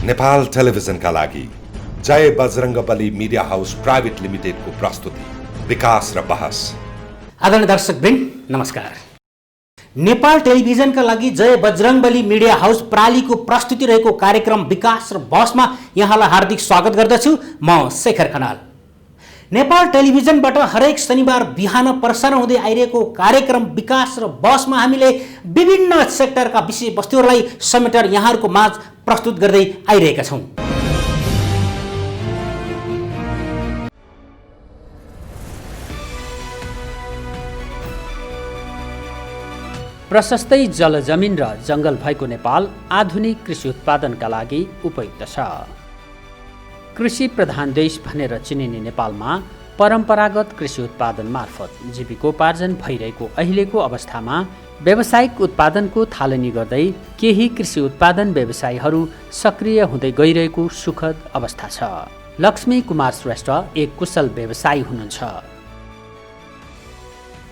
नेपाल टेलिभिजनका लागि जय Bajrangbali media house private लिमिटेडको प्रस्तुति विकास र बहस। आदरणीय दर्शकवृन्द नमस्कार। नेपाल टेलिभिजनका लागि जय बजरङ्गबली मिडिया हाउस प्रालीको प्रस्तुति रहेको कार्यक्रम विकास र बहसमा यहाँलाई हार्दिक स्वागत गर्दछु। म शेखर खनाल। नेपाल टेलिभिजनबाट हरेक शनिबार बिहान प्रसारण हुँदै आइरहेको कार्यक्रम विकास र बहसमा हामीले विभिन्न सेक्टरका विषयवस्तुहरूलाई समेटेर यहाँहरूको माझ प्रस्तुत गर्दै आइरहेका छौँ। प्रशस्तै जल जमिन र जङ्गल भएको नेपाल आधुनिक कृषि उत्पादनका लागि उपयुक्त छ। कृषि प्रधान देश भनेर चिनिने नेपालमा परम्परागत कृषि उत्पादन मार्फत जीविकोपार्जन भइरहेको अहिलेको अवस्थामा व्यावसायिक उत्पादनको थालनी गर्दै केही कृषि उत्पादन व्यवसायीहरू सक्रिय हुँदै गइरहेको सुखद अवस्था छ। लक्ष्मी कुमार श्रेष्ठ एक कुशल व्यवसायी हुनुहुन्छ।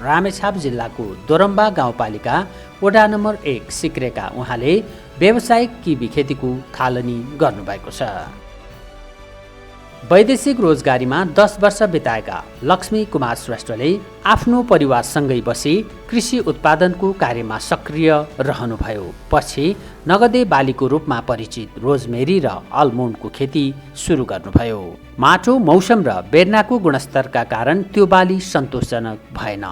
रामेछाप जिल्लाको दोरम्बा गाउँपालिका वडा नम्बर 1 सिक्रेका उहाँले व्यावसायिक किवी खेतीको थालनी गर्नुभएको छ। वैदेशिक रोजगारीमा 10 वर्ष बिताएका लक्ष्मी कुमार श्रेष्ठले आफ्नो परिवारसँगै बसी कृषि उत्पादनको कार्यमा सक्रिय रहनुभयो। पछि नगदे बालीको रूपमा परिचित रोजमेरी र अलमोन्डको खेती सुरु गर्नुभयो। माटो, मौसम र बेर्नाको गुणस्तरका कारण त्यो बाली सन्तोषजनक भएन।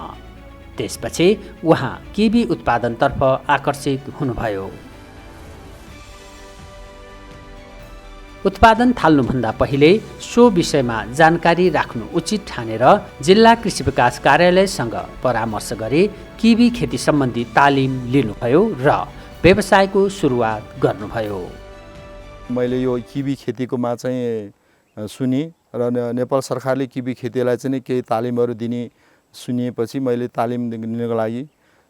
त्यसपछि उहाँ किवी उत्पादनतर्फ आकर्षित हुनुभयो। उत्पादन थाल्नुभन्दा पहिले सो विषयमा जानकारी राख्नु उचित ठानेर जिल्ला कृषि विकास कार्यालयसँग परामर्श गरी किवी खेती सम्बन्धी तालिम लिनुभयो र व्यवसायको सुरुवात गर्नुभयो। मैले यो किवी खेतीकोमा चाहिँ सुने र नेपाल सरकारले किवी खेतीलाई चाहिँ केही तालिमहरू दिने सुनिएपछि मैले तालिम दिनको लागि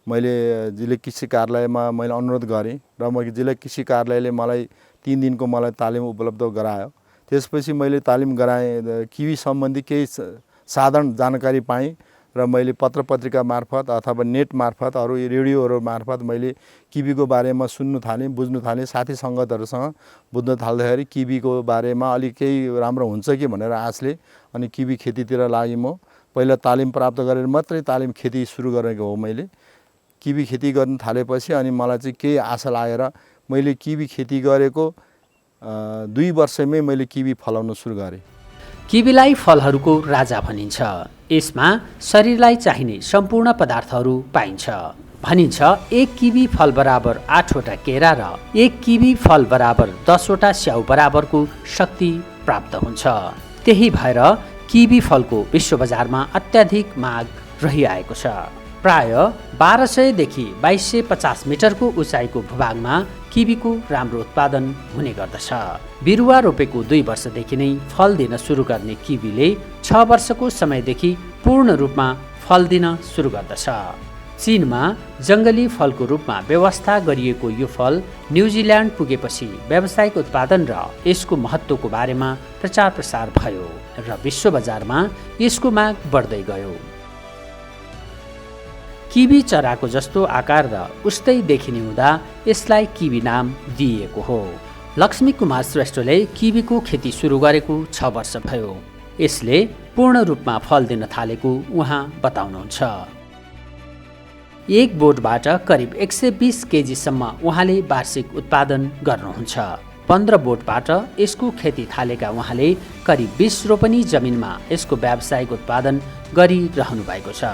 मैले जिल्ला कृषि कार्यालयमा मैले अनुरोध गरेँ र जिल्ला कृषि कार्यालयले मलाई 3 दिनको मलाई तालिम उपलब्ध गरायो। त्यसपछि मैले तालिम गराएँ, किवी सम्बन्धी केही साधारण जानकारी पाएँ र मैले पत्र पत्रिका मार्फत अथवा नेट मार्फत अरू रेडियोहरू मार्फत मैले किवीको बारेमा सुन्नु थालेँ, बुझ्नु थालेँ। साथी सङ्गतहरूसँग बुझ्न थाल्दाखेरि किवीको बारेमा अलिक केही राम्रो हुन्छ कि भनेर आशले अनि किवी खेतीतिर लागि म पहिला तालिम प्राप्त गरेर मात्रै तालिम खेती सुरु गरेको हो। मैले किवी खेती गर्न थालेपछि अनि मलाई चाहिँ केही आशा लागेर मैले किवी खेती गरेको 2 वर्षमै मैले किवी फलाउन सुरु गरेँ। किवीलाई फलहरूको राजा भनिन्छ। यसमा शरीरलाई चाहिने सम्पूर्ण पदार्थहरू पाइन्छ। भनिन्छ 1 किवी फल बराबर 8वटा केरा र 1 किवी फल बराबर 10वटा स्याउ बराबरको शक्ति प्राप्त हुन्छ। त्यही भएर किवी फलको विश्व बजारमा अत्याधिक माग रहिआएको छ। प्राय 1200 देखि 2250 मिटरको उचाइको भूभागमा किवीको राम्रो उत्पादन हुने गर्दछ। बिरुवा रोपेको 2 वर्षदेखि नै फल दिन सुरु गर्ने किवीले 6 वर्षको समयदेखि पूर्ण रूपमा फल दिन सुरु गर्दछ। चीनमा जङ्गली फलको रूपमा व्यवस्था गरिएको यो फल न्युजिल्यान्ड पुगेपछि व्यावसायिक उत्पादन र यसको महत्त्वको बारेमा प्रचार प्रसार भयो र विश्व बजारमा यसको माग बढ्दै गयो। किवी चराको जस्तो आकार र उस्तै देखिने हुँदा यसलाई किवी नाम दिइएको हो। लक्ष्मी कुमार श्रेष्ठले किवीको खेती सुरु गरेको 6 वर्ष भयो। यसले पूर्ण रूपमा फल दिन थालेको उहाँ बताउनुहुन्छ। 1 बोटबाट करिब 120 केजीसम्म उहाँले वार्षिक उत्पादन गर्नुहुन्छ। 15 बोटबाट यसको खेती थालेका उहाँले करिब 20 रोपनी जमिनमा यसको व्यावसायिक उत्पादन गरिरहनु भएको छ।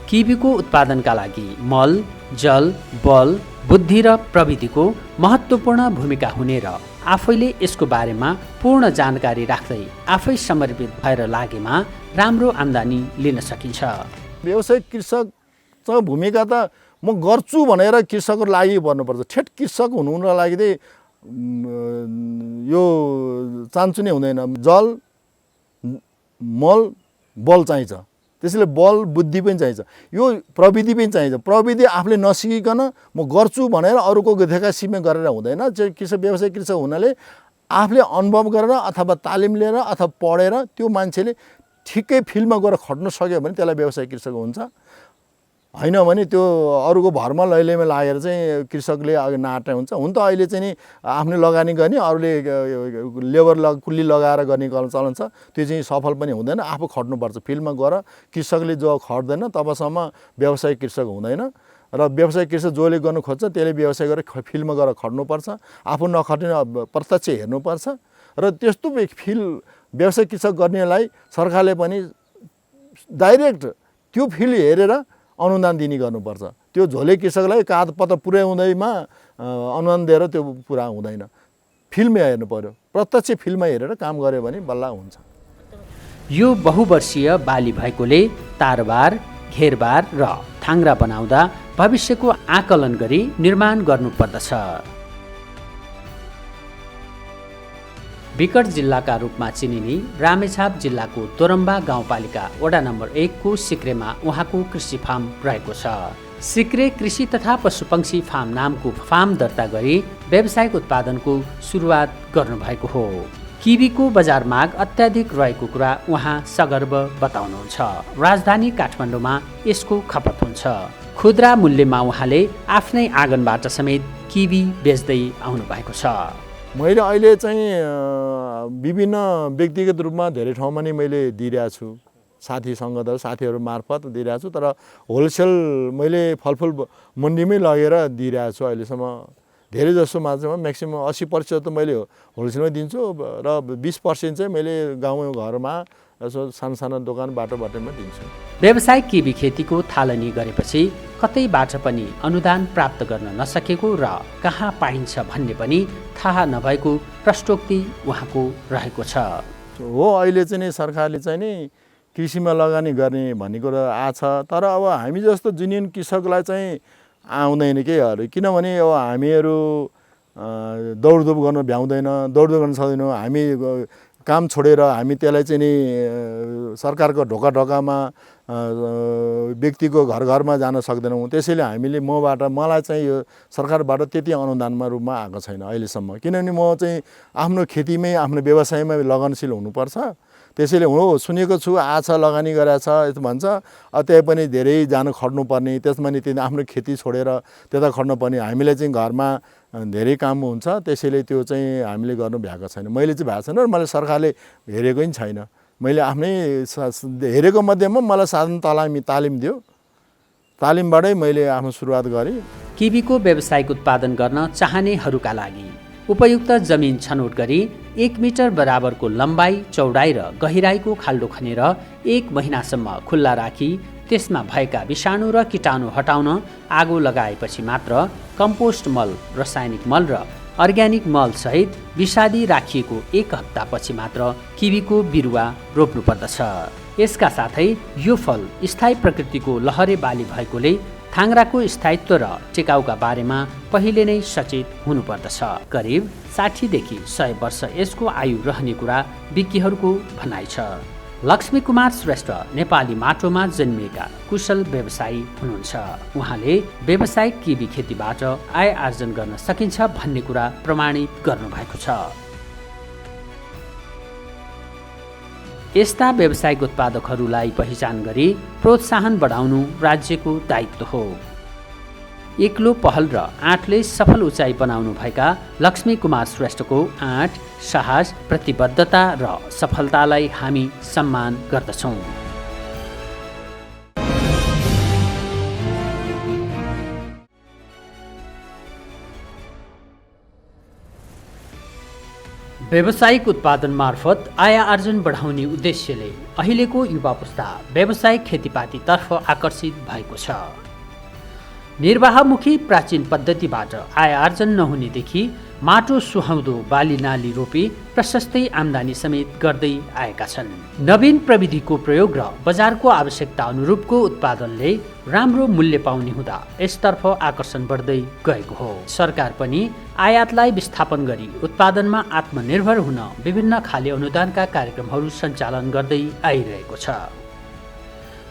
किवीको उत्पादनका लागि मल, जल, बल, बुद्धि र प्रविधिको महत्त्वपूर्ण भूमिका हुने र आफैले यसको बारेमा पूर्ण जानकारी राख्दै आफै समर्पित भएर लागेमा राम्रो आम्दानी लिन सकिन्छ। व्यावसायिक कृषकसँग भूमिका त म गर्छु भनेर कृषकको लागि भन्नुपर्छ। ठेट कृषक हुनुको लागि चाहिँ यो चान्चु नै हुँदैन। जल, मल, बल चाहिन्छ। त्यसैले बल, बुद्धि पनि चाहिन्छ। यो प्रविधि पनि चाहिन्छ। प्रविधि आफूले नसिकिकन म गर्छु भनेर अरूको देखा सिमे गरेर हुँदैन। कृषक व्यावसायिक कृषक हुनाले आफूले अनुभव गरेर अथवा तालिम लिएर अथवा पढेर त्यो मान्छेले ठिकै फिल्डमा गएर खट्न सक्यो भने त्यसलाई व्यावसायिक कृषक हुन्छ। होइन भने त्यो अरूको भरमा लैलैमा लागेर चाहिँ कृषकले नाट्ने हुन्छ। हुन त अहिले चाहिँ नि आफ्नो लगानी गर्ने अरूले कुल्ली लगाएर गर्ने चलन छ, त्यो चाहिँ सफल पनि हुँदैन। आफू खट्नुपर्छ, फिल्डमा गएर कृषकले जो खट्दैन तबसम्म व्यवसायिक कृषक हुँदैन। र व्यवसायिक कृषक जसले गर्नु खोज्छ त्यसले व्यवसाय गरेर फिल्डमा गएर खट्नुपर्छ, आफू नखट्ने प्रत्यक्ष हेर्नुपर्छ। र त्यस्तो व्यवसायिक कृषक गर्नेलाई सरकारले पनि डाइरेक्ट त्यो फिल्ड हेरेर अनुदान दिने गर्नुपर्छ। त्यो झोले कृषकलाई कागजपत्र पुर्याउँदैमा अनुदान दिएर त्यो पुरा हुँदैन। फिल्डमा हेर्नु पर्यो, प्रत्यक्ष फिल्डमा हेरेर काम गर्यो भने बल्ल हुन्छ। यो बहुवर्षीय बाली भएकोले तारबार, घेरबार र थाङ्ग्रा बनाउँदा भविष्यको आकलन गरी निर्माण गर्नुपर्दछ। विकट जिल्लाका रूपमा चिनिने रामेछाप जिल्लाको तोरम्बा गाउँपालिका वडा नम्बर 1 को सिक्रेमा उहाँको कृषि फार्म रहेको छ। सिक्रे कृषि तथा पशुपक्षी फार्म नामको फार्म दर्ता गरी व्यावसायिक उत्पादनको सुरुवात गर्नुभएको हो। किवीको बजार माग अत्याधिक रहेको कुरा उहाँ सगर्व बताउनुहुन्छ। राजधानी काठमाडौँमा यसको खपत हुन्छ। खुद्रा मूल्यमा उहाँले आफ्नै आँगनबाट समेत किवी बेच्दै आउनु भएको छ। मैले अहिले चाहिँ विभिन्न व्यक्तिगत रूपमा धेरै ठाउँमा नै मैले दिइरहेको छु, साथीहरू मार्फत दिइरहेको छु। तर होलसेल मैले फलफुल मन्डीमै लगेर दिइरहेको छु। अहिलेसम्म धेरै जसो मात्रामा म्याक्सिमम 80% त मैले होलसेलमै दिन्छु र 20% चाहिँ मैले गाउँ घरमा यसो सानो दोकान बाटोमा दिन्छु। व्यावसायिक किवी खेतीको थालनी गरेपछि कतैबाट पनि अनुदान प्राप्त गर्न नसकेको र कहाँ पाइन्छ भन्ने पनि थाहा नभएको प्रश्नोक्ति उहाँको रहेको छ। हो, अहिले चाहिँ नि सरकारले चाहिँ नि कृषिमा लगानी गर्ने भन्ने कुरा आछ। तर अब हामी जस्तो जुनियर कृषकलाई चाहिँ आउँदैन के अरू, किनभने अब हामीहरू दौडधुप गर्न भ्याउँदैन, दौडधुप गर्न सक्दैनौँ। हामी काम छोडेर हामी त्यसलाई चाहिँ नि सरकारको ढोकामा व्यक्तिको घरमा जान सक्दैनौँ। त्यसैले मलाई चाहिँ यो सरकारबाट त्यति अनुदानमा रूपमा आएको छैन अहिलेसम्म। किनभने म चाहिँ आफ्नो खेतीमै आफ्नो व्यवसायमै लगनशील हुनुपर्छ। त्यसैले सुनेको छु आछ लगानी गरेछ यस्तो भन्छ, त्यही पनि धेरै जानु खट्नुपर्ने, त्यसमा नि आफ्नो खेती छोडेर त्यता खट्नुपर्ने। हामीलाई चाहिँ घरमा धेरै काम हुन्छ, त्यसैले त्यो चाहिँ हामीले गर्नु भ्याएको छैन। मैले चाहिँ भएको छैन र मलाई सरकारले हेरेको पनि छैन। मैले आफ्नै हेरेको मध्येमा मलाई साधन तालिम दियो, तालिमबाटै मैले आफ्नो सुरुवात गरेँ। किवीको व्यावसायिक उत्पादन गर्न चाहनेहरूका लागि उपयुक्त जमिन छनौट गरी 1 मिटर बराबरको लम्बाइ, चौडाइ र गहिराईको खाल्डो खनेर 1 महिनासम्म खुल्ला राखी त्यसमा भएका विषाणु र कीटाणु हटाउन आगो लगाएपछि मात्र कम्पोस्ट मल, रासायनिक मल र अर्ग्यानिक मल सहित विषादी राखिएको 1 हप्तापछि मात्र किवीको बिरुवा रोप्नु पर्दछ। यसका साथै यो फल स्थायी प्रकृतिको लहरे बाली भएकोले थाङ्ग्राको स्थायित्व र टिकाउका बारेमा पहिले नै सचेत हुनुपर्दछ। करिब 60 देखि 100 वर्ष यसको आयु रहने कुरा विज्ञहरूको भनाइ छ। लक्ष्मी कुमार श्रेष्ठ नेपाली माटोमा जन्मिएका कुशल व्यवसायी हुनुहुन्छ। उहाँले व्यावसायिक किवी खेतीबाट आय आर्जन गर्न सकिन्छ भन्ने कुरा प्रमाणित गर्नुभएको छ। यस्ता व्यावसायिक उत्पादकहरूलाई पहिचान गरी प्रोत्साहन बढाउनु राज्यको दायित्व हो। एक्लो पहल र आँटले सफल उचाइ बनाउनु भएका लक्ष्मी कुमार श्रेष्ठको आँट, साहस, प्रतिबद्धता र सफलतालाई हामी सम्मान गर्दछौँ। व्यावसायिक उत्पादन मार्फत आय आर्जन बढाउने उद्देश्यले अहिलेको युवा पुस्ता व्यावसायिक खेतीपातीतर्फ आकर्षित भएको छ। निर्वाहमुखी प्राचीन पद्धतिबाट आय आर्जन नहुनेदेखि माटो सुहाउँदो बाली नाली रोपी प्रशस्तै आम्दानी समेत गर्दै आएका छन्। नवीन प्रविधिको प्रयोग र बजारको आवश्यकता अनुरूपको उत्पादनले राम्रो मूल्य पाउने हुँदा यसतर्फ आकर्षण बढ्दै गएको हो। सरकार पनि आयातलाई विस्थापन गरी उत्पादनमा आत्मनिर्भर हुन विभिन्न खाले अनुदानका कार्यक्रमहरू सञ्चालन गर्दै आइरहेको छ।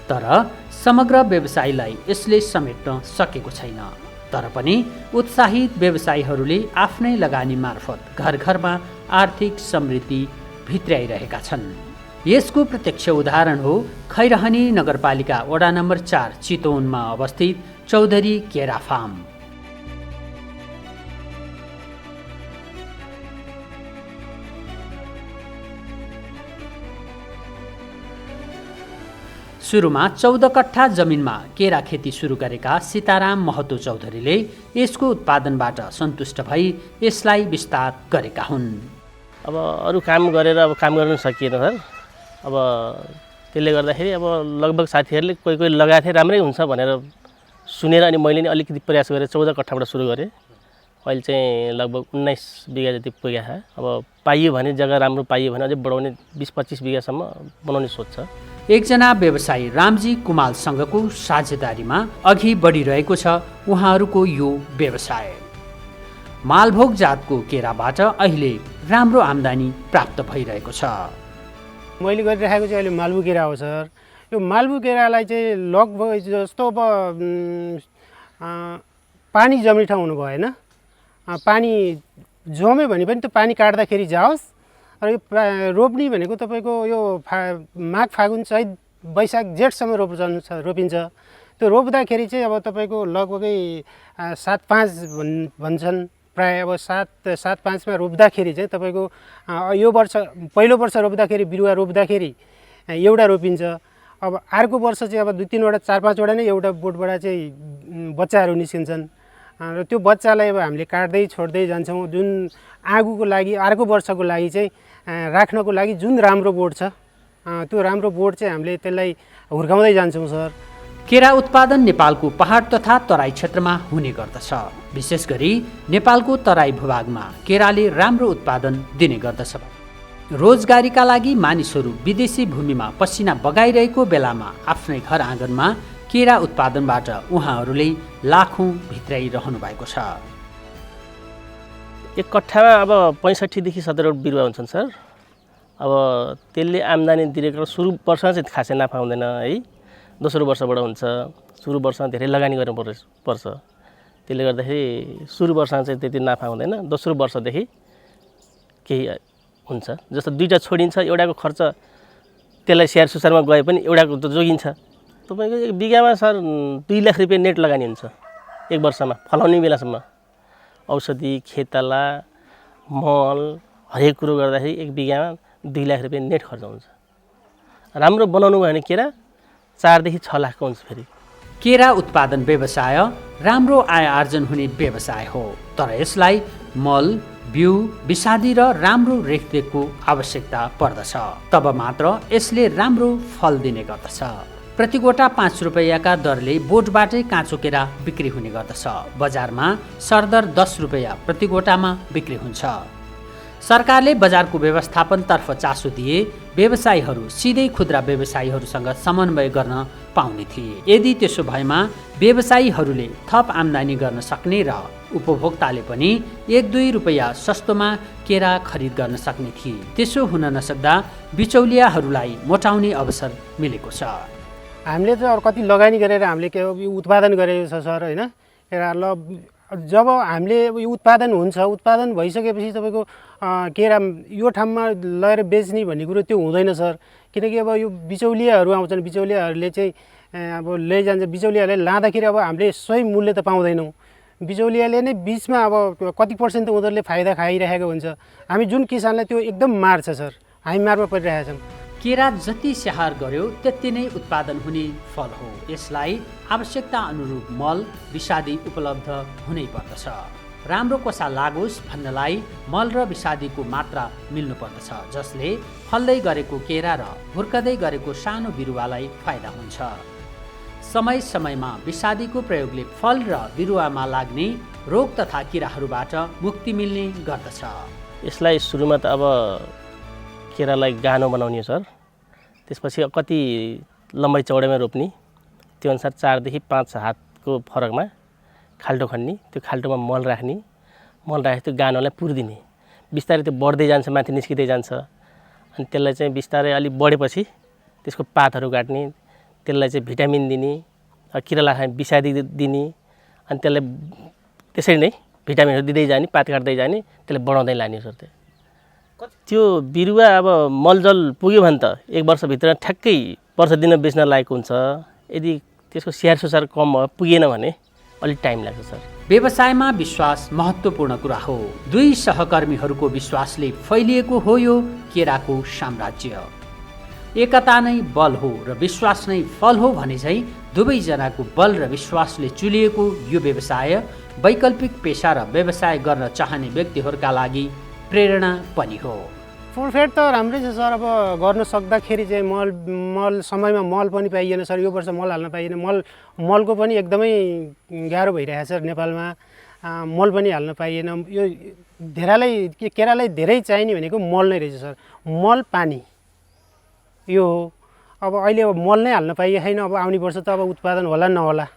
तर समग्र व्यवसायलाई यसले समेट्न सकेको छैन। तर पनि उत्साहित व्यवसायीहरूले आफ्नै लगानी मार्फत घर घरमा आर्थिक समृद्धि भित्र्याइरहेका छन्। यसको प्रत्यक्ष उदाहरण हो खैरहनी नगरपालिका वडा नम्बर 4 चितवनमा अवस्थित चौधरी केरा फार्म। सुरुमा 14 कट्ठा जमिनमा केरा खेती सुरु गरेका सीताराम महतो चौधरीले यसको उत्पादनबाट सन्तुष्ट भई यसलाई विस्तार गरेका हुन्। अब अरू काम गरेर काम गर्न सकिएन सर। अब त्यसले गर्दाखेरि अब लगभग साथीहरूले कोही लगाएको थिए राम्रै हुन्छ भनेर सुनेर अनि मैले नि अलिकति प्रयास गरेर 14 कट्ठाबाट सुरु गरेँ। अहिले चाहिँ लगभग 19 बिघा जति पुगेको छ। अब पाइयो भने जग्गा राम्रो पाइयो भने अझै बढाउने 20-25 बिघासम्म बनाउने सोच छ। एकजना व्यवसायी रामजी कुमालसँगको साझेदारीमा अघि बढिरहेको छ उहाँहरूको यो व्यवसाय। मालभोग जातको केराबाट अहिले राम्रो आम्दानी प्राप्त भइरहेको छ। मैले गरिरहेको चाहिँ अहिले मालभोग केरा हो सर। यो मालभोग केरालाई चाहिँ लगभग जस्तो अब पानी जम्ने ठाउँ हुनु भएन। पानी जम्यो भने पनि त्यो पानी काट्दाखेरि जाओस्। र यो रोप्ने भनेको तपाईँको यो माघ फागुन चैत वैशाख जेठसम्म रोपिन्छ। त्यो रोप्दाखेरि चाहिँ अब तपाईँको लगभगै 7-5 भन्छन् प्रायः। अब 7-5मा रोप्दाखेरि चाहिँ तपाईँको यो वर्ष पहिलो वर्ष रोप्दाखेरि बिरुवा रोप्दाखेरि एउटा रोपिन्छ। अब अर्को वर्ष चाहिँ अब 2-3वटा 4-5वटा नै एउटा बोटबाट चाहिँ बच्चाहरू निस्किन्छन्। र त्यो बच्चालाई अब हामीले काट्दै छोड्दै जान्छौँ। जुन आगोको लागि अर्को वर्षको लागि चाहिँ राख्नको लागि जुन राम्रो बोट छ त्यो राम्रो बोट चाहिँ हामीले त्यसलाई हुर्काउँदै जान्छौँ सर। केरा उत्पादन नेपालको पहाड तथा तराई क्षेत्रमा हुने गर्दछ। विशेष गरी नेपालको तराई भूभागमा केराले राम्रो उत्पादन दिने गर्दछ। रोजगारीका लागि मानिसहरू विदेशी भूमिमा पसिना बगाइरहेको बेलामा आफ्नै घर आँगनमा केरा उत्पादनबाट उहाँहरूले लाखौँ भित्राइरहनु भएको छ। एक कट्ठामा अब 65 देखि 70 बिरुवा हुन्छन् सर। अब त्यसले आम्दानी दिएको सुरु वर्षमा चाहिँ खासै नाफा हुँदैन है। दोस्रो वर्षबाट हुन्छ। सुरु वर्षमा धेरै लगानी गर्नु पर्छ। त्यसले गर्दाखेरि सुरु वर्षमा चाहिँ त्यति नाफा हुँदैन। दोस्रो वर्षदेखि केही हुन्छ। जस्तो 2टा छोडिन्छ, एउटाको खर्च त्यसलाई स्याहार सुसारमा गए पनि एउटाको त जोगिन्छ। तपाईँको एक बिघामा सर 2 लाख रुपियाँ नेट लगानी हुन्छ एक वर्षमा फलाउने बेलासम्म। औषधि, खेताला, मल हरेक कुरो गर्दाखेरि एक बिघामा 2 लाख रुपियाँ नेट खर्च हुन्छ। राम्रो बनाउनु भयो भने केरा 4 देखि 6 लाखको हुन्छ। फेरि केरा उत्पादन व्यवसाय राम्रो आय आर्जन हुने व्यवसाय हो। तर यसलाई मल, बिउ, विषादी र राम्रो रेखदेखको आवश्यकता पर्दछ। तब मात्र यसले राम्रो फल दिने गर्दछ। प्रति गोटा 5 रुपैयाँका दरले बोटबाटै काँचो केरा बिक्री हुने गर्दछ। बजारमा सरदर 10 रुपैयाँ प्रति गोटामा बिक्री हुन्छ। सरकारले बजारको व्यवस्थापनतर्फ चासो दिए व्यवसायीहरू सिधै खुद्रा व्यवसायीहरूसँग समन्वय गर्न पाउने थिए। यदि त्यसो भएमा व्यवसायीहरूले थप आम्दानी गर्न सक्ने र उपभोक्ताले पनि 1-2 रुपैयाँ सस्तोमा केरा खरिद गर्न सक्ने थिए। त्यसो हुन नसक्दा बिचौलियाहरूलाई मोटाउने अवसर मिलेको छ। हामीले चाहिँ अरू कति लगानी गरेर हामीले के उत्पादन गरेको छ सर होइन। जब हामीले यो उत्पादन हुन्छ, उत्पादन भइसकेपछि तपाईँको केरा यो ठाउँमा लगेर बेच्ने भन्ने कुरो त्यो हुँदैन सर। किनकि अब यो बिचौलियाहरू आउँछन्। बिचौलियाहरूले चाहिँ अब लैजान्छ। बिचौलियाहरूले लाँदाखेरि अब हामीले सही मूल्य त पाउँदैनौँ। बिचौलियाले नै बिचमा अब कति % त उनीहरूले फाइदा खाइरहेको हुन्छ। हामी जुन किसानलाई त्यो एकदम मार्छ सर। हामी मारमा परिरहेका छौँ। केरा जति स्याहार गर्यो त्यति नै उत्पादन हुने फल हो। यसलाई आवश्यकता अनुरूप मल, विषादी उपलब्ध हुनै पर्दछ। राम्रो कोसा लागोस् भन्नलाई मल र विषादीको मात्रा मिल्नु पर्दछ, जसले फल्दै गरेको केरा र हुर्कदै गरेको सानो बिरुवालाई फाइदा हुन्छ। समय समयमा विषादीको प्रयोगले फल र बिरुवामा लाग्ने रोग तथा किराहरूबाट मुक्ति मिल्ने गर्दछ। यसलाई सुरुमा त अब केरालाई गानो बनाउने सर। त्यसपछि कति लम्बाइ चौडाइमा रोप्ने, त्यो अनुसार 4 देखि 5 हातको फरकमा खाल्टो खन्ने, त्यो खाल्टोमा मल राख्ने, मल राखेर त्यो गानोलाई पुरिदिने। बिस्तारै त्यो बढ्दै जान्छ, माथि निस्किँदै जान्छ। अनि त्यसलाई चाहिँ बिस्तारै अलिक बढेपछि त्यसको पातहरू काट्ने, त्यसलाई चाहिँ भिटामिन दिने, किरा लाग्ने विषादी दिने। अनि त्यसलाई त्यसरी नै भिटामिनहरू दिँदै जाने, पात काट्दै जाने, त्यसलाई बढाउँदै लाने सर। त्यो बिरुवा अब मलजल पुग्यो भने त 1 वर्षभित्र ठ्याक्कै वर्ष दिन बेच्न लागेको हुन्छ। यदि त्यसको स्याहार सुसार कम पुगेन भने अलिक टाइम लाग्छ सर। व्यवसायमा विश्वास महत्त्वपूर्ण कुरा हो। दुई सहकर्मीहरूको विश्वासले फैलिएको हो यो केराको साम्राज्य। एकता नै बल हो र विश्वास नै फल हो भने चाहिँ दुवैजनाको बल र विश्वासले चुलिएको यो व्यवसाय वैकल्पिक पेशा र व्यवसाय गर्न चाहने व्यक्तिहरूका लागि प्रेरणा पनि हो। फुलफेड त राम्रै छ सर। अब गर्न सक्दाखेरि चाहिँ मल समयमा मल पनि पाइएन सर। यो वर्ष मल हाल्न पाइएन। मलको पनि एकदमै गाह्रो भइरहेको छ नेपालमा। मल पनि हाल्न पाइएन। यो केरालाई धेरै चाहिने भनेको मल नै रहेछ सर। मल पानी यो हो। अब अहिले अब मल नै हाल्न पाइए छैन। अब आउने वर्ष त अब उत्पादन होला नहोला।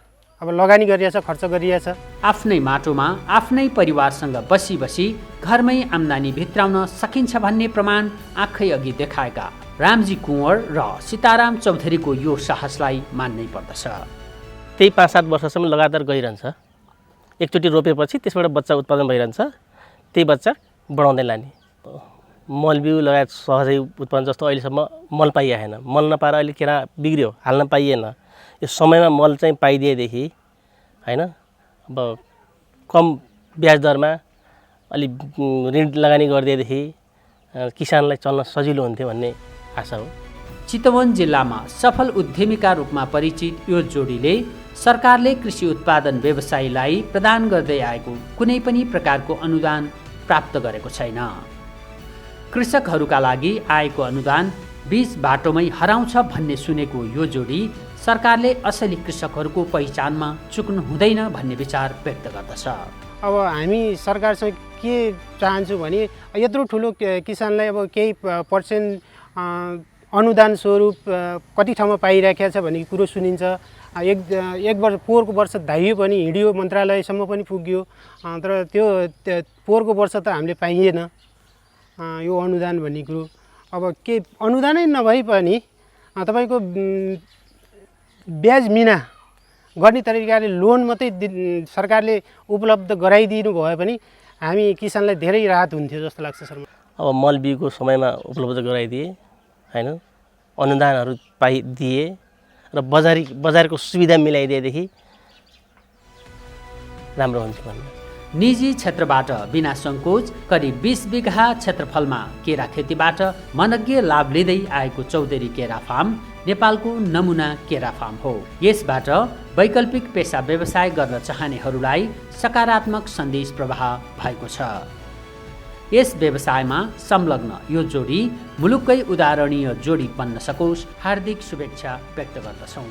अब लगानी गरिरहेछ, खर्च गरिरहेछ। आफ्नै माटोमा आफ्नै परिवारसँग बसी बसी घरमै आम्दानी भित्राउन सकिन्छ भन्ने प्रमाण आँखै अघि देखाएका रामजी कुँवर र सीताराम चौधरीको यो साहसलाई मान्नै पर्दछ। त्यही 5-7 वर्षसम्म लगातार गइरहन्छ। एकचोटि रोपेपछि त्यसबाट बच्चा उत्पादन भइरहन्छ। त्यही बच्चा बढाउँदै लाने। मल बिउ लगायत सहजै उत्पादन जस्तो अहिलेसम्म मल पाइएन। मल नपाएर अहिले केरा बिग्रियो, हाल्न पाइएन। यो समयमा मल चाहिँ पाइदिएदेखि हैन अब कम ब्याज दरमा अलि ऋण लगानी गरिदिएदेखि किसानलाई चल्न सजिलो हुन्थ्यो भन्ने आशा हो। चितवन जिल्लामा सफल उद्यमीका रूपमा परिचित यो जोडीले सरकारले कृषि उत्पादन व्यवसायीलाई प्रदान गर्दै आएको कुनै पनि प्रकारको अनुदान प्राप्त गरेको छैन। कृषकहरूका लागि आएको अनुदान बीच बाटोमै हराउँछ भन्ने सुनेको यो जोडी सरकारले असली कृषकहरूको पहिचानमा चुक्नु हुँदैन भन्ने विचार व्यक्त गर्दछ। अब हामी सरकारसँग के चाहन्छौँ भने यत्रो ठुलो किसानलाई अब केही पर्सेन्ट अनुदान स्वरूप कति ठाउँमा पाइराखेको छ भन्ने कुरो सुनिन्छ। एक वर्ष पोहोरको वर्ष धाइयो पनि, हिँडियो, मन्त्रालयसम्म पनि पुग्यो। तर त्यो पोहोरको वर्ष त हामीले पाइएन यो अनुदान भन्ने कुरो। अब के अनुदानै नभए पनि तपाईँको ब्याज बिना गर्ने तरिकाले लोन मात्रै सरकारले उपलब्ध गराइदिनु भए पनि हामी किसानलाई धेरै राहत हुन्थ्यो जस्तो लाग्छ सर। अब मल बिउको समयमा उपलब्ध गराइदिए हैन, अनुदानहरू पाइदिए र बजारको सुविधा मिलाइदिएदेखि राम्रो हुन्थ्यो भन्ने। निजी क्षेत्रबाट बिना सङ्कोच करिब 20 बिघा क्षेत्रफलमा केरा खेतीबाट मनज्ञ लाभ लिँदै आएको चौधरी केरा फार्म नेपालको नमुना केरा फार्म हो। यसबाट वैकल्पिक पेशा व्यवसाय गर्न चाहनेहरूलाई सकारात्मक सन्देश प्रवाह भएको छ। यस व्यवसायमा संलग्न यो जोडी मुलुककै उदाहरणीय जोडी बन्न सकोस् हार्दिक शुभेच्छा व्यक्त गर्दछौँ।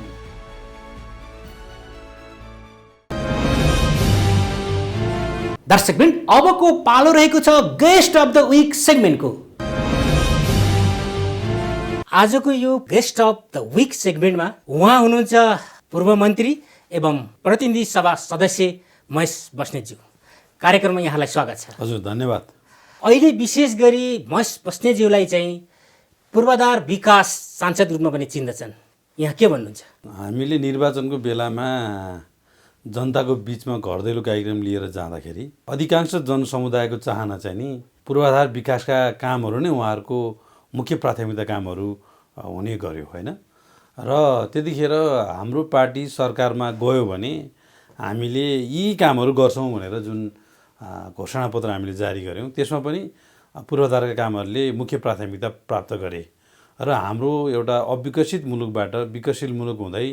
दर्शकवृन्द, अबको पालो रहेको छ गेस्ट अफ द विक सेगमेन्टको। आजको यो गेस्ट अफ द विक सेगमेन्टमा उहाँ हुनुहुन्छ पूर्व मन्त्री एवं प्रतिनिधि सभा सदस्य महेश बस्नेतज्यू। कार्यक्रममा यहाँलाई स्वागत छ। हजुर, धन्यवाद। अहिले विशेष गरी महेश बस्नेतज्यूलाई चाहिँ पूर्वाधार विकास सांसद रूपमा पनि चिन्दछन्। यहाँ के भन्नुहुन्छ? हामीले निर्वाचनको बेलामा जनताको बिचमा घर दैलो कार्यक्रम लिएर जाँदाखेरि अधिकांश जनसमुदायको चाहना चाहिँ नि पूर्वाधार विकासका कामहरू नै उहाँहरूको मुख्य प्राथमिकता कामहरू हुने गर्यो होइन। र त्यतिखेर हाम्रो पार्टी सरकारमा गयो भने हामीले यी कामहरू गर्छौँ भनेर जुन घोषणापत्र हामीले जारी गऱ्यौँ त्यसमा पनि पूर्वाधारका कामहरूले मुख्य प्राथमिकता प्राप्त गरे र हाम्रो एउटा अविकसित मुलुकबाट विकसित मुलुक हुँदै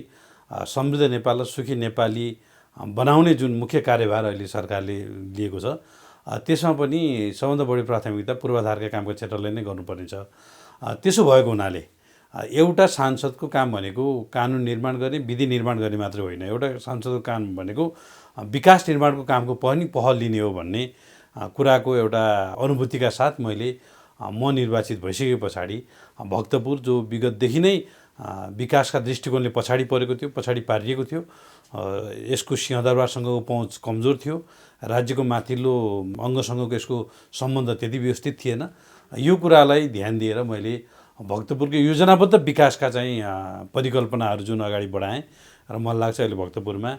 समृद्ध नेपाल र सुखी नेपाली बनाउने जुन मुख्य कार्यभार अहिले सरकारले लिएको छ त्यसमा पनि सबभन्दा बढी प्राथमिकता पूर्वाधारका कामको क्षेत्रले नै गर्नुपर्ने छ। त्यसो भएको हुनाले एउटा सांसदको काम भनेको कानुन निर्माण गर्ने, विधि निर्माण गर्ने मात्रै होइन। एउटा सांसदको काम भनेको विकास निर्माणको कामको पनि पहल लिने हो भन्ने कुराको एउटा अनुभूतिका साथ मैले म निर्वाचित भइसके पछाडि भक्तपुर जो विगतदेखि नै विकासका दृष्टिकोणले पछाडि परेको थियो, पछाडि पारिएको थियो, यसको सिंहदरबारसँगको पहुँच कमजोर थियो, राज्यको माथिल्लो अङ्गसँगको यसको सम्बन्ध त्यति व्यवस्थित थिएन। यो कुरालाई ध्यान दिएर मैले भक्तपुरको योजनाबद्ध विकासका चाहिँ परिकल्पनाहरू जुन अगाडि बढाएँ र मलाई लाग्छ अहिले भक्तपुरमा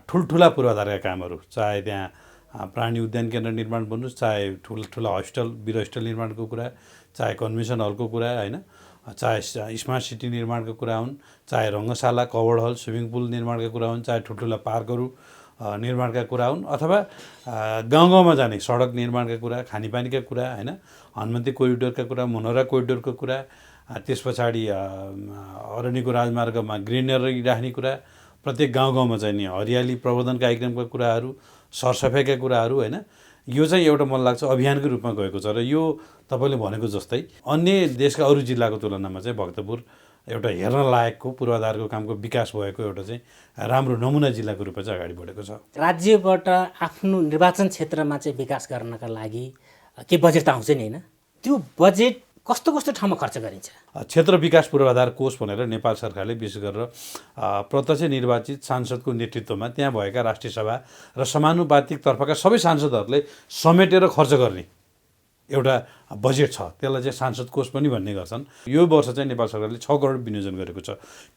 ठुल्ठुला पूर्वाधारका कामहरू, चाहे त्यहाँ प्राणी उद्यान केन्द्र निर्माण भन्नुहोस्, चाहे ठुला हस्पिटल वीर हस्पिटल निर्माणको कुरा, चाहे कन्भेन्सन हलको कुरा, होइन, चाहे स्मार्ट सिटी निर्माणको कुरा हुन्, चाहे रङ्गशाला, कवर्ड हल, स्विमिङ पुल निर्माणका कुरा हुन्, चाहे ठुल्ठुला पार्कहरू निर्माणका कुरा हुन्, अथवा गाउँ गाउँमा जाने सडक निर्माणका कुरा, खानेपानीका कुरा, होइन, हनुमन्ती कोरिडोरका कुरा, मनोहरा कोरिडोरको कुरा, त्यस पछाडि अरण्यको राजमार्गमा ग्रिनरी राख्ने कुरा, प्रत्येक गाउँ गाउँमा चाहिँ नि हरियाली प्रवर्धन कार्यक्रमका कुराहरू, सरसफाइका कुराहरू, होइन, यो चाहिँ एउटा मलाई लाग्छ अभियानकै रूपमा गएको छ। र यो तपाईँले भनेको जस्तै अन्य देशका अरू जिल्लाको तुलनामा चाहिँ भक्तपुर एउटा हेर्न लायकको पूर्वाधारको कामको विकास भएको एउटा चाहिँ राम्रो नमुना जिल्लाको रूपमा चाहिँ अगाडि बढेको छ। राज्यबाट आफ्नो निर्वाचन क्षेत्रमा चाहिँ विकास गर्नका लागि के बजेट त आउँछ नि, होइन? त्यो बजेट कस्तो कस्तो ठाउँमा खर्च गरिन्छ? क्षेत्र विकास पूर्वाधार कोष भनेर नेपाल सरकारले विशेष गरेर प्रत्यक्ष निर्वाचित सांसदको नेतृत्वमा त्यहाँ भएका राष्ट्रिय सभा र समानुपातिक तर्फका सबै सांसदहरूले समेटेर खर्च गर्ने एउटा बजेट छ। त्यसलाई चाहिँ सांसद कोष पनि भन्ने गर्छन्। यो वर्ष चाहिँ नेपाल सरकारले 6 करोड विनियोजन गरेको छ।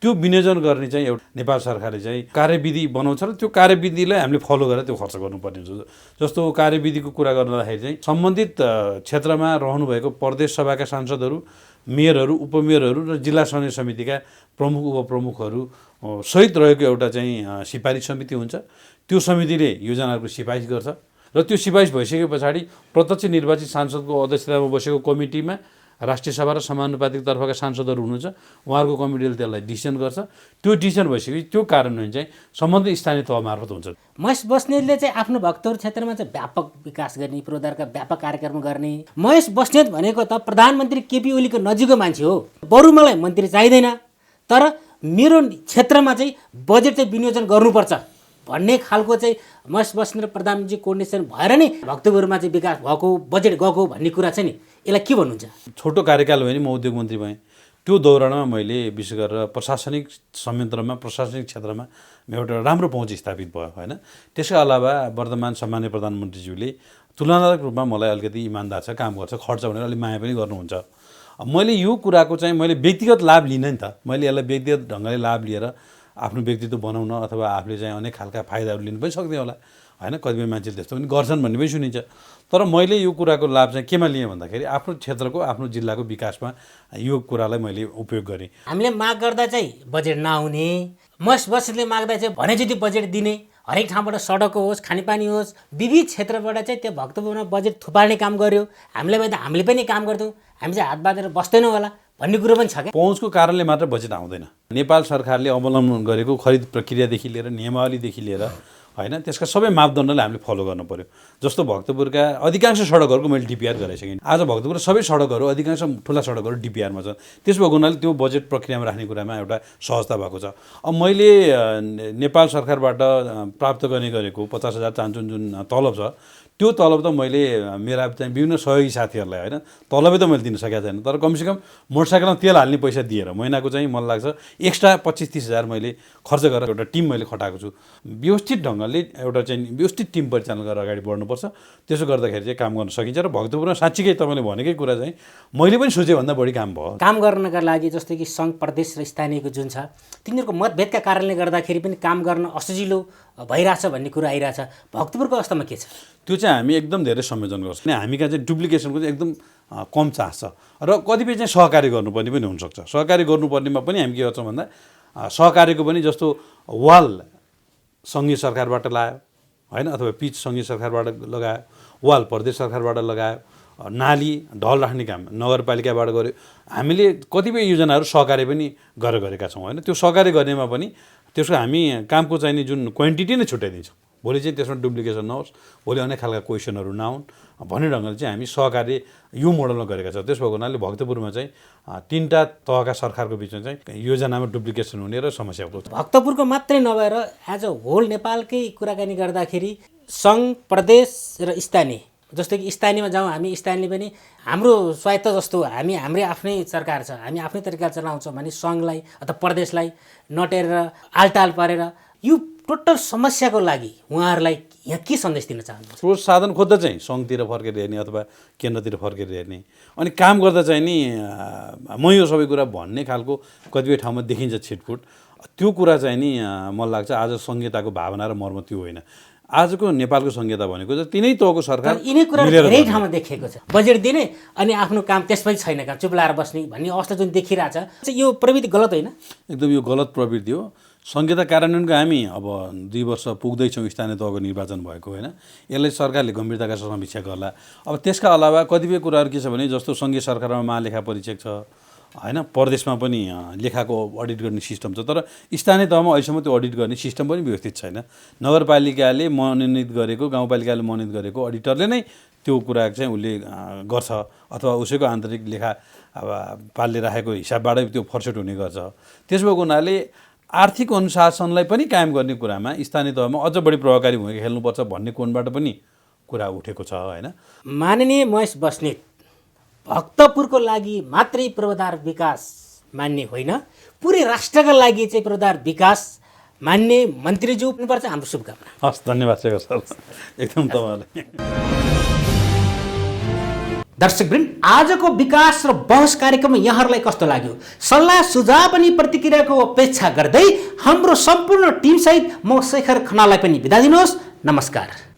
त्यो विनियोजन गर्ने चाहिँ एउटा नेपाल सरकारले चाहिँ कार्यविधि बनाउँछ र त्यो कार्यविधिलाई हामीले फलो गरेर त्यो खर्च गर्नुपर्ने हुन्छ। जस्तो कार्यविधिको कुरा गर्दाखेरि चाहिँ सम्बन्धित क्षेत्रमा रहनुभएको प्रदेश सभाका सांसदहरू, मेयरहरू, उपमेयरहरू र जिल्ला समन्वय समितिका प्रमुख उपप्रमुखहरू सहित रहेको एउटा चाहिँ सिफारिस समिति हुन्छ। त्यो समितिले योजनाहरूको सिफारिस गर्छ र त्यो सिफारिस भइसके पछाडि प्रत्यक्ष निर्वाचित सांसदको अध्यक्षतामा बसेको कमिटीमा राष्ट्रिय सभा र समानुपातिक तर्फका सांसदहरू हुनुहुन्छ, उहाँहरूको कमिटीले त्यसलाई डिसिजन गर्छ। त्यो डिसिजन भइसकेपछि त्यो कार्यान्वयन चाहिँ सम्बन्धित स्थानीय तह मार्फत हुन्छ। महेश बस्नेतले चाहिँ आफ्नो भक्तपुर क्षेत्रमा चाहिँ व्यापक विकास गर्ने, पूर्वाधारका व्यापक कार्यक्रम गर्ने। महेश बस्नेत भनेको त प्रधानमन्त्री केपी ओलीको नजिकको मान्छे हो। बरु मलाई मन्त्री चाहिँदैन, तर मेरो क्षेत्रमा चाहिँ बजेट चाहिँ विनियोजन गर्नुपर्छ भन्ने खालको चाहिँ महेश बस्नेत र प्रधानमन्त्री कोर्डिनेसन भएर नै भक्तपुरमा चाहिँ विकास भएको, बजेट गएको भन्ने कुरा चाहिँ नि, यसलाई के भन्नुहुन्छ? छोटो कार्यकाल भयो नि, म उद्योग मन्त्री भएँ। त्यो दौरानमा मैले विशेष गरेर प्रशासनिक संयन्त्रमा, प्रशासनिक क्षेत्रमा एउटा राम्रो पहुँच स्थापित भयो, होइन। त्यसका अलावा वर्तमान सम्मान्य प्रधानमन्त्रीज्यूले तुलनात्मक रूपमा मलाई अलिकति इमान्दार छ, काम गर्छ, खर्च भनेर अलिक माया पनि गर्नुहुन्छ। मैले यो कुराको चाहिँ मैले व्यक्तिगत लाभ लिन नि त, मैले यसलाई व्यक्तिगत ढङ्गले लाभ लिएर आफ्नो व्यक्तित्व बनाउन अथवा आफूले चाहिँ अनेक खालका फाइदाहरू लिनु पनि सक्ने होला, होइन। कतिपय मान्छेले त्यस्तो पनि गर्छन् भन्ने पनि सुनिन्छ। तर मैले यो कुराको लाभ चाहिँ केमा लिएँ भन्दाखेरि आफ्नो क्षेत्रको, आफ्नो जिल्लाको विकासमा यो कुरालाई मैले उपयोग गरेँ। हामीले माग गर्दा चाहिँ बजेट नआउने, महेश बस्नेतले माग्दा चाहिँ भने जति बजेट दिने, हरेक ठाउँबाट सडक होस्, खानेपानी होस्, विविध क्षेत्रबाट चाहिँ त्यो भक्तपुरमा बजेट थुपार्ने काम गर्यो। हामीलाई भन्दा हामीले पनि काम गर्थ्यौँ, हामी चाहिँ हात बाँधेर बस्दैनौँ होला भन्ने कुरो पनि छ क्या। पहुँचको कारणले मात्र बजेट आउँदैन। नेपाल सरकारले अवलम्बन गरेको खरिद प्रक्रियादेखि लिएर नियमावलीदेखि लिएर, होइन, त्यसका सबै मापदण्डलाई हामीले फलो गर्नु पर्यो। जस्तो भक्तपुरका अधिकांश सडकहरूको मैले डिपिआर गराइसकेँ। आज भक्तपुरका सबै सडकहरू, अधिकांश ठुला सडकहरू डिपिआरमा छन्। त्यस भएको हुनाले त्यो बजेट प्रक्रियामा राख्ने कुरामा एउटा सहजता भएको छ। अब मैले नेपाल सरकारबाट प्राप्त गर्ने गरेको 50,000 चान्चुन जुन तलब छ, त्यो तलब त मैले मेरा चाहिँ विभिन्न सहयोगी साथीहरूलाई, होइन, तलबै त मैले दिन सकेको छैन, तर कमसेकम मोटरसाइकलमा तेल हाल्ने पैसा दिएर महिनाको चाहिँ मलाई लाग्छ एक्स्ट्रा 25-30 हजार मैले खर्च गरेर एउटा टिम मैले खटाएको छु। व्यवस्थित ढङ्गले एउटा चाहिँ व्यवस्थित टिम परिचालन गरेर अगाडि बढ्नुपर्छ। त्यसो गर्दाखेरि चाहिँ काम गर्न सकिन्छ। र भक्तपुरमा साँच्चीकै तपाईँले भनेकै कुरा चाहिँ मैले पनि सोचेभन्दा बढी काम भयो। काम गर्नका लागि जस्तो कि सङ्घ, प्रदेश र स्थानीयको जुन छ, तिनीहरूको मतभेदका कारणले गर्दाखेरि पनि काम गर्न असजिलो भइरहेछ भन्ने कुरा आइरहेछ। भक्तपुरको अवस्थामा के छ? त्यो चाहिँ हामी एकदम धेरै संयोजन गर्छौँ। हामी कहाँ चाहिँ डुप्लिकेसनको चाहिँ एकदम कम चान्स छ र कतिपय चाहिँ सहकारी गर्नुपर्ने पनि हुनसक्छ। सहकारी गर्नुपर्नेमा पनि हामी के गर्छौँ भन्दा सहकारीको पनि जस्तो वाल सङ्घीय सरकारबाट लगायो, होइन, अथवा पिच सङ्घीय सरकारबाट लगायो, वाल प्रदेश सरकारबाट लगायो, नाली ढल राख्ने काम नगरपालिकाबाट गर्यो। हामीले कतिपय योजनाहरू सहकारी पनि गरेका छौँ, होइन। त्यो सहकारी गर्नेमा पनि त्यसको हामी कामको चाहिने जुन क्वान्टिटी नै छुट्याइदिन्छौँ। भोलि चाहिँ त्यसमा डुप्लिकेसन नहोस्, भोलि अनेक खालका क्वेसनहरू नआउन् भन्ने ढङ्गले चाहिँ हामी सहकारी यो मोडलमा गरेका छौँ। त्यस भएको हुनाले भक्तपुरमा चाहिँ 3टा तहका सरकारको बिचमा चाहिँ योजनामा डुप्लिकेसन हुने र समस्या हुन्छ। भक्तपुरको मात्रै नभएर एज अ होल नेपालकै कुराकानी गर्दाखेरि सङ्घ, प्रदेश र स्थानीय, जस्तो कि स्थानीयमा जाउँ, हामी स्थानीय पनि हाम्रो स्वायत्त जस्तो हो, हाम्रै आफ्नै सरकार छ, हामी आफ्नै तरिका चलाउँछौँ भने सङ्घलाई अथवा प्रदेशलाई नटेरेर आलटाल पारेर यो टोटल समस्याको लागि उहाँहरूलाई यहाँ के सन्देश दिन चाहनुहुन्छ? स्रोत साधन खोज्दा चाहिँ सङ्घतिर फर्केर हेर्ने अथवा केन्द्रतिर फर्केर हेर्ने, अनि काम गर्दा चाहिँ नि म यो सबै कुरा भन्ने खालको कतिपय ठाउँमा देखिन्छ छिटफुट। त्यो कुरा चाहिँ नि मलाई लाग्छ आज सङ्घीयताको भावना र मर्म त्यो होइन। आजको नेपालको संहिता भनेको चाहिँ तिनै तहको सरकार तर यिनै कुरा मिलेर धेरै गर्ने। ठाउँमा देखिएको छ। बजेट दिने अनि आफ्नो काम त्यसपछि छैन काम, चुप लाएर बस्ने भन्ने अवस्था जुन देखिरहेछ, यो प्रवृत्ति गलत होइन? एकदम यो गलत प्रवृत्ति हो। संहिता कार्यान्वयनको हामी अब 2 वर्ष पुग्दैछौँ स्थानीय तहको निर्वाचन भएको होइन, यसलाई सरकारले गम्भीरताका साथ समीक्षा गर्ला। अब त्यसका अलावा कतिपय कुराहरू के छ भने जस्तो सङ्घीय सरकारमा महालेखा परीक्षक छ होइन, प्रदेशमा पनि लेखाको अडिट गर्ने सिस्टम छ, तर स्थानीय तहमा अहिलेसम्म त्यो अडिट गर्ने सिस्टम पनि व्यवस्थित छैन। नगरपालिकाले मनोनित गरेको, गाउँपालिकाले मनोनित गरेको अडिटरले नै त्यो कुरा चाहिँ उसले गर्छ, अथवा उसैको आन्तरिक लेखा अब पालले राखेको हिसाबबाटै त्यो फर्सेट हुने गर्छ। त्यसो भएको हुनाले आर्थिक अनुशासनलाई पनि कायम गर्ने कुरामा स्थानीय तहमा अझ बढी प्रभावकारी भूमिका खेल्नुपर्छ भन्ने कोणबाट पनि कुरा उठेको छ होइन। माननीय महेश बस्नेत, भक्तपुरको लागि मात्रै पूर्वाधार विकास मान्ने होइन, पुरै राष्ट्रका लागि चाहिँ पूर्वाधार विकास मान्ने मन्त्रीज्यू हुनुपर्छ। हाम्रो शुभकामना। हस्, धन्यवाद शेखर सर, एकदम तपाईँलाई। दर्शकवृन्द, आजको विकास र बहस कार्यक्रम यहाँहरूलाई कस्तो लाग्यो? सल्लाह सुझाव अनि प्रतिक्रियाको अपेक्षा गर्दै हाम्रो सम्पूर्ण टिमसहित म शेखर खनाललाई पनि बिदा दिनुहोस्। नमस्कार।